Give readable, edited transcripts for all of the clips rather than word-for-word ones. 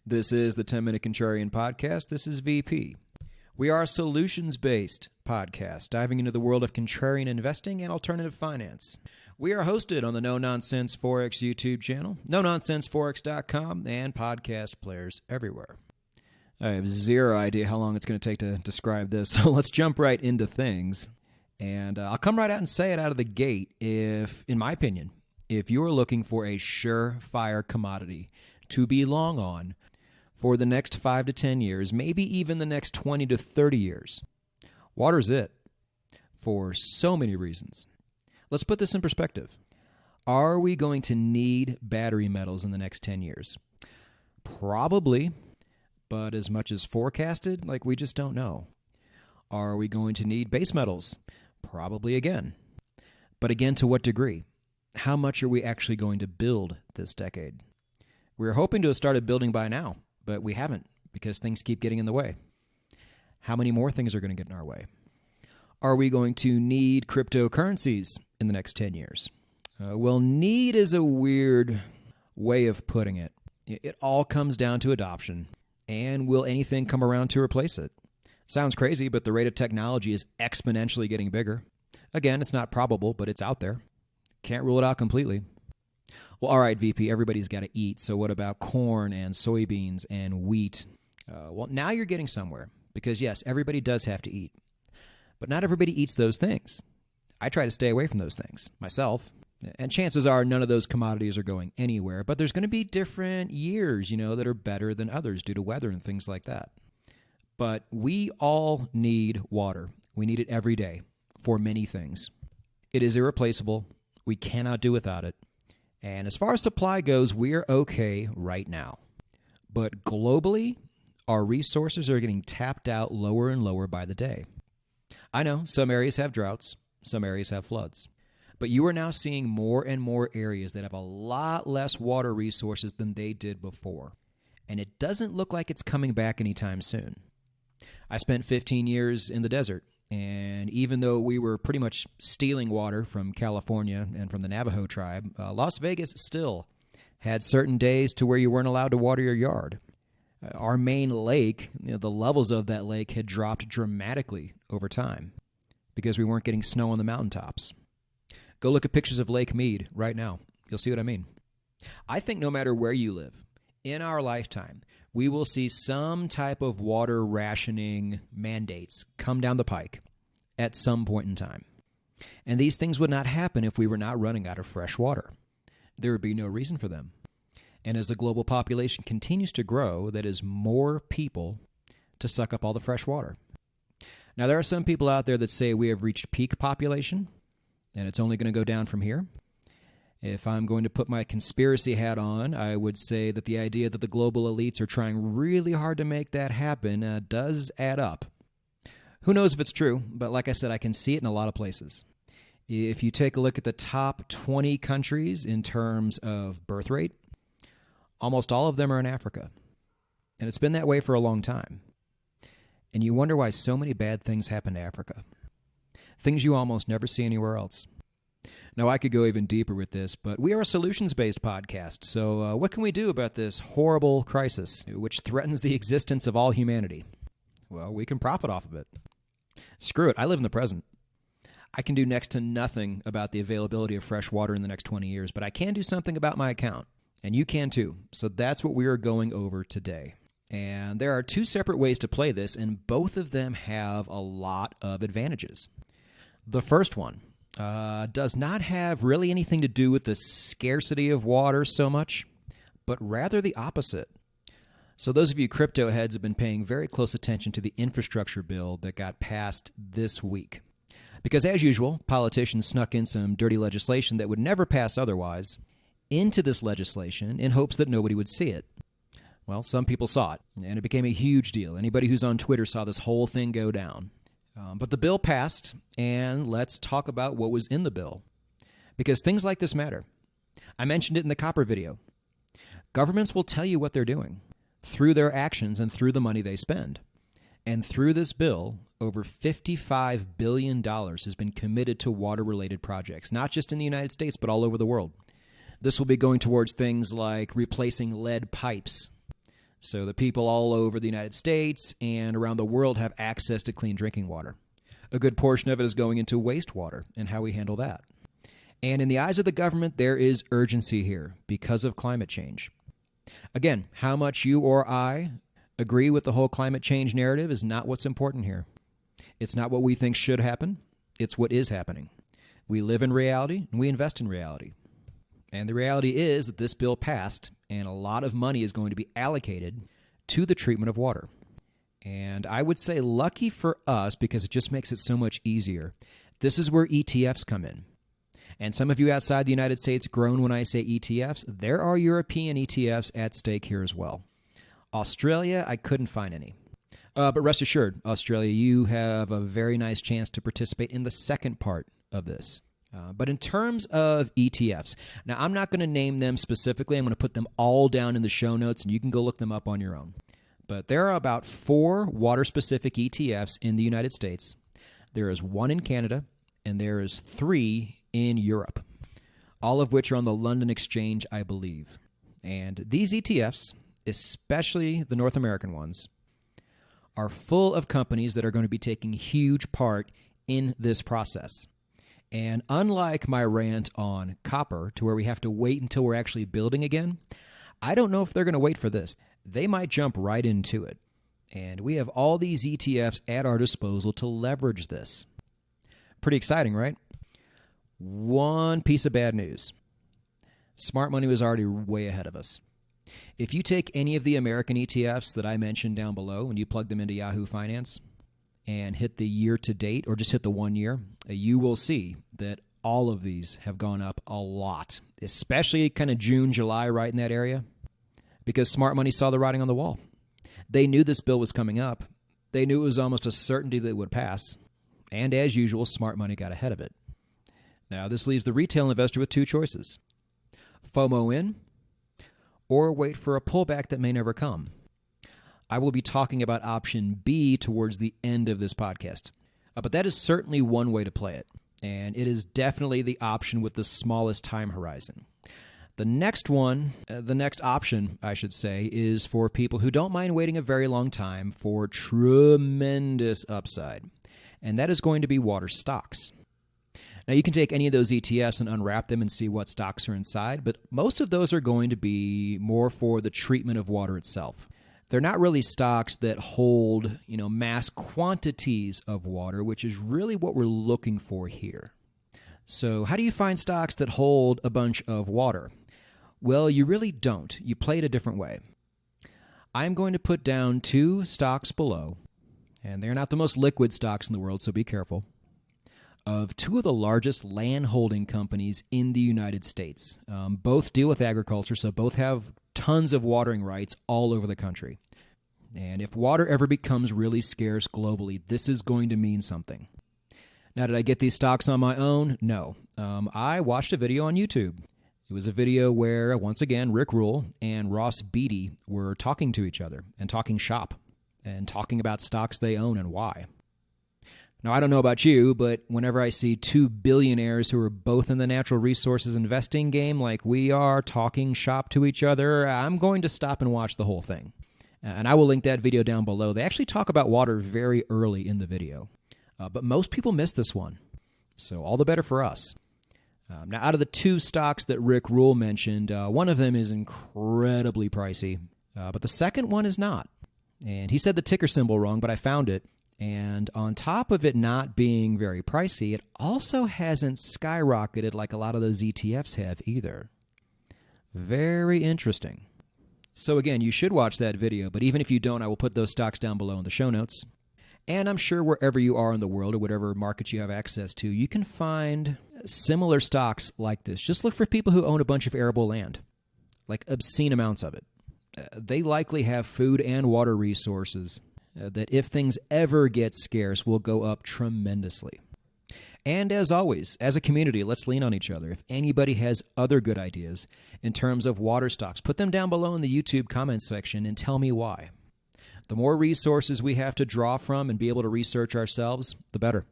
This is the 10-Minute Contrarian Podcast. This is VP. We are a solutions-based podcast, diving into the world of contrarian investing and alternative finance. We are hosted on the No Nonsense Forex YouTube channel, NoNonsenseForex.com, and podcast players everywhere. I have zero idea how long it's going to take to describe this, so let's jump right into things. And I'll come right out and say it out of the gate. If, in my opinion, if you're looking for a surefire commodity to be long on for the next 5 to 10 years, maybe even the next 20 to 30 years, water's it for so many reasons. Let's put this in perspective. Are we going to need battery metals in the next 10 years? Probably, but as much as forecasted, we just don't know. Are we going to need base metals? Probably again. But again, to what degree? How much are we actually going to build this decade? We were hoping to have started building by now, but we haven't because things keep getting in the way. How many more things are going to get in our way? Are we going to need cryptocurrencies in the next 10 years? Well, need is a weird way of putting it. It all comes down to adoption. And will anything come around to replace it? Sounds crazy, but the rate of technology is exponentially getting bigger. Again, it's not probable, but it's out there. Can't rule it out completely. Well, all right, VP, everybody's got to eat. So what about corn and soybeans and wheat? Well, now you're getting somewhere because, yes, everybody does have to eat. But not everybody eats those things. I try to stay away from those things myself. And chances are none of those commodities are going anywhere. But there's going to be different years, that are better than others due to weather and things like that. But we all need water. We need it every day for many things. It is irreplaceable. We cannot do without it. And as far as supply goes, we're okay right now. But globally, our resources are getting tapped out lower and lower by the day. I know some areas have droughts, some areas have floods. But you are now seeing more and more areas that have a lot less water resources than they did before. And it doesn't look like it's coming back anytime soon. I spent 15 years in the desert, and even though we were pretty much stealing water from California and from the Navajo tribe, Las Vegas still had certain days to where you weren't allowed to water your yard. Our main lake, the levels of that lake had dropped dramatically over time because we weren't getting snow on the mountaintops. Go look at pictures of Lake Mead right now. You'll see what I mean. I think no matter where you live, in our lifetime, we will see some type of water rationing mandates come down the pike at some point in time. And these things would not happen if we were not running out of fresh water. There would be no reason for them. And as the global population continues to grow, that is more people to suck up all the fresh water. Now, there are some people out there that say we have reached peak population, and it's only going to go down from here. If I'm going to put my conspiracy hat on, I would say that the idea that the global elites are trying really hard to make that happen does add up. Who knows if it's true, but like I said, I can see it in a lot of places. If you take a look at the top 20 countries in terms of birth rate, almost all of them are in Africa. And it's been that way for a long time. And you wonder why so many bad things happen to Africa. Things you almost never see anywhere else. Now, I could go even deeper with this, but we are a solutions-based podcast, so what can we do about this horrible crisis, which threatens the existence of all humanity? Well, we can profit off of it. Screw it, I live in the present. I can do next to nothing about the availability of fresh water in the next 20 years, but I can do something about my account, and you can too. So that's what we are going over today. And there are two separate ways to play this, and both of them have a lot of advantages. The first one does not have really anything to do with the scarcity of water so much, but rather the opposite. So those of you crypto heads have been paying very close attention to the infrastructure bill that got passed this week. Because as usual, politicians snuck in some dirty legislation that would never pass otherwise into this legislation in hopes that nobody would see it. Well, some people saw it, and it became a huge deal. Anybody who's on Twitter saw this whole thing go down. But the bill passed, and let's talk about what was in the bill. Because things like this matter. I mentioned it in the copper video. Governments will tell you what they're doing through their actions and through the money they spend. And through this bill, over $55 billion has been committed to water-related projects, not just in the United States, but all over the world. This will be going towards things like replacing lead pipes so the people all over the United States and around the world have access to clean drinking water. A good portion of it is going into wastewater and how we handle that. And in the eyes of the government, there is urgency here because of climate change. Again, how much you or I agree with the whole climate change narrative is not what's important here. It's not what we think should happen. It's what is happening. We live in reality, and we invest in reality. And the reality is that this bill passed, and a lot of money is going to be allocated to the treatment of water. And I would say lucky for us, because it just makes it so much easier. This is where ETFs come in. And some of you outside the United States groan when I say ETFs. There are European ETFs at stake here as well. Australia, I couldn't find any. But rest assured, Australia, you have a very nice chance to participate in the second part of this. But in terms of ETFs, now I'm not going to name them specifically. I'm going to put them all down in the show notes, and you can go look them up on your own. But there are about 4 water-specific ETFs in the United States. There is 1 in Canada, and there is 3 in Europe, all of which are on the London Exchange, I believe. And these ETFs, especially the North American ones, are full of companies that are going to be taking huge part in this process. And unlike my rant on copper, to where we have to wait until we're actually building again, I don't know if they're going to wait for this. They might jump right into it. And we have all these ETFs at our disposal to leverage this. Pretty exciting, right? One piece of bad news. Smart money was already way ahead of us. If you take any of the American ETFs that I mentioned down below and you plug them into Yahoo Finance and hit the year to date or just hit the 1 year, you will see that all of these have gone up a lot, especially kind of June, July, right in that area, because smart money saw the writing on the wall. They knew this bill was coming up. They knew it was almost a certainty that it would pass. And as usual, smart money got ahead of it. Now, this leaves the retail investor with 2 choices. FOMO in, or wait for a pullback that may never come. I will be talking about option B towards the end of this podcast. But that is certainly one way to play it. And it is definitely the option with the smallest time horizon. The next option, I should say, is for people who don't mind waiting a very long time for tremendous upside. And that is going to be water stocks. Now, you can take any of those ETFs and unwrap them and see what stocks are inside, but most of those are going to be more for the treatment of water itself. They're not really stocks that hold, mass quantities of water, which is really what we're looking for here. So how do you find stocks that hold a bunch of water? Well, you really don't. You play it a different way. I'm going to put down 2 stocks below, and they're not the most liquid stocks in the world, so be careful, of 2 of the largest land holding companies in the United States. Both deal with agriculture, so both have tons of watering rights all over the country. And if water ever becomes really scarce globally, this is going to mean something. Now, did I get these stocks on my own? No. I watched a video on YouTube. It was a video where, once again, Rick Rule and Ross Beaty were talking to each other and talking shop and talking about stocks they own and why. Now, I don't know about you, but whenever I see 2 billionaires who are both in the natural resources investing game like we are talking shop to each other, I'm going to stop and watch the whole thing. And I will link that video down below. They actually talk about water very early in the video. But most people miss this one. So all the better for us. Now, out of the 2 stocks that Rick Rule mentioned, one of them is incredibly pricey, but the second one is not. And he said the ticker symbol wrong, but I found it. And on top of it not being very pricey, it also hasn't skyrocketed like a lot of those ETFs have either. Very interesting. So again, you should watch that video, but even if you don't, I will put those stocks down below in the show notes. And I'm sure wherever you are in the world or whatever markets you have access to, you can find similar stocks like this. Just look for people who own a bunch of arable land, like obscene amounts of it. They likely have food and water resources that if things ever get scarce will go up tremendously. And as always, as a community, let's lean on each other. If anybody has other good ideas in terms of water stocks, put them down below in the YouTube comments section and tell me why. The more resources we have to draw from and be able to research ourselves, the better.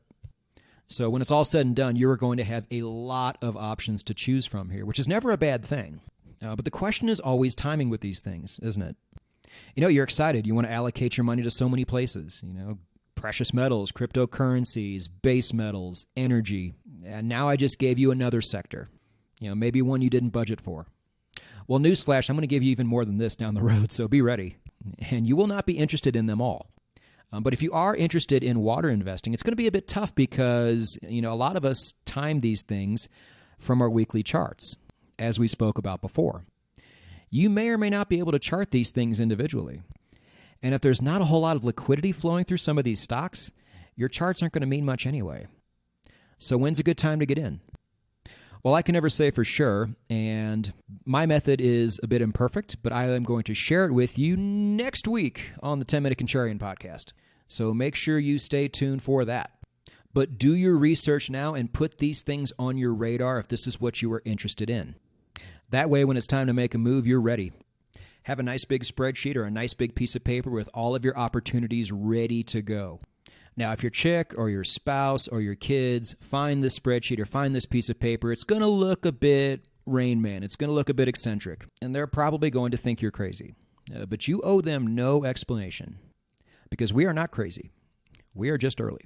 So when it's all said and done, you are going to have a lot of options to choose from here, which is never a bad thing. But the question is always timing with these things, isn't it? You're excited. You want to allocate your money to so many places, precious metals, cryptocurrencies, base metals, energy. And now I just gave you another sector, maybe one you didn't budget for. Well, newsflash, I'm going to give you even more than this down the road, so be ready. And you will not be interested in them all. But if you are interested in water investing, it's going to be a bit tough because, a lot of us time these things from our weekly charts, as we spoke about before. You may or may not be able to chart these things individually. And if there's not a whole lot of liquidity flowing through some of these stocks, your charts aren't going to mean much anyway. So when's a good time to get in? Well, I can never say for sure, and my method is a bit imperfect, but I am going to share it with you next week on the 10-Minute Contrarian podcast. So make sure you stay tuned for that. But do your research now and put these things on your radar if this is what you are interested in. That way, when it's time to make a move, you're ready. Have a nice big spreadsheet or a nice big piece of paper with all of your opportunities ready to go. Now, if your chick or your spouse or your kids find this spreadsheet or find this piece of paper, it's going to look a bit Rain Man. It's going to look a bit eccentric, and they're probably going to think you're crazy. But you owe them no explanation because we are not crazy. We are just early.